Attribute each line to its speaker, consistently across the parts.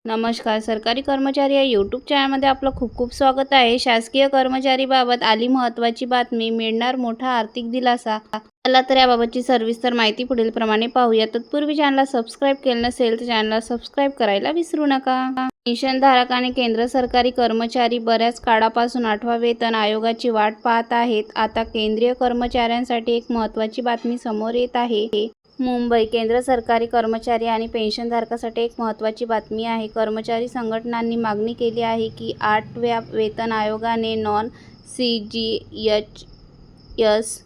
Speaker 1: नमस्कार. सरकारी कर्मचारी या यूट्यूब चॅनलमध्ये आपलं खूप खूप स्वागत आहे. शासकीय कर्मचारीबाबत आली महत्त्वाची बातमी, मिळणार मोठा आर्थिक दिलासा. चला तर याबाबतची सविस्तर माहिती पुढील प्रमाणे पाहूया. तत्पूर्वी चॅनलला सबस्क्राईब केलं नसेल तर चॅनलला सबस्क्राईब करायला विसरू नका. पेन्शनधारक आणि केंद्र सरकारी कर्मचारी बऱ्याच काळापासून 8व्या वेतन आयोगाची वाट पाहत आहेत. आता केंद्रीय कर्मचाऱ्यांसाठी एक महत्त्वाची बातमी समोर येत आहे. मुंबई केंद्र सरकारी कर्मचारी आणि पेन्शनधारकांसाठी एक महत्त्वाची बातमी आहे. कर्मचारी संघटनांनी मागणी केली आहे की 8व्या वेतन आयोगाने नॉन-सीजीएचएस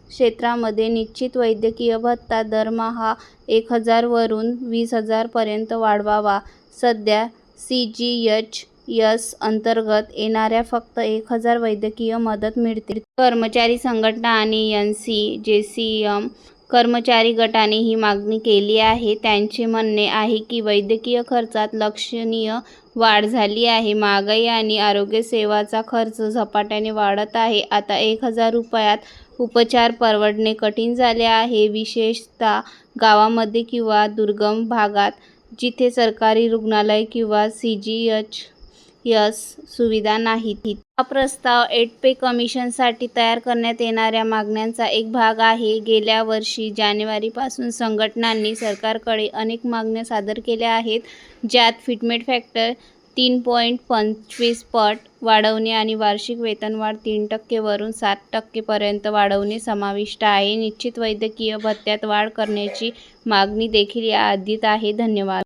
Speaker 1: क्षेत्रामध्ये निश्चित वैद्यकीय भत्ता दरमहा 1,000 वरून 20,000 पर्यंत वाढवावा. सध्या सीजीएचएस अंतर्गत येणाऱ्या फक्त 1,000 वैद्यकीय मदत मिळते. कर्मचारी संघटना आणि एनसीजेसीएम कर्मचारी गटाने ही मागणी केली आहे. त्यांचे म्हणणे आहे की वैद्यकीय खर्चात लक्षणीय वाढ झाली आहे. महागाई आणि आरोग्यसेवाचा खर्च झपाट्याने वाढत आहे. आता 1,000 रुपयात उपचार परवडणे कठीण झाले आहे, विशेषतः गावामध्ये किंवा दुर्गम भागात जिथे सरकारी रुग्णालय किंवा सीजीएचएस सुविधा नाहीत. हा प्रस्ताव 8 पे कमिशनसाठी तयार करण्यात येणाऱ्या मागण्यांचा एक भाग आहे. गेल्या वर्षी जानेवारीपासून संघटनांनी सरकारकडे अनेक मागण्या सादर केल्या आहेत, ज्यात फिटमेंट फॅक्टर 3.25 पट वाढवणे आणि वार्षिक वेतनवाढ 3% वरून 7% पर्यंत वाढवणे समाविष्ट आहे. निश्चित वैद्यकीय भत्त्यात वाढ करण्याची मागणी देखील या यादीत आहे. धन्यवाद.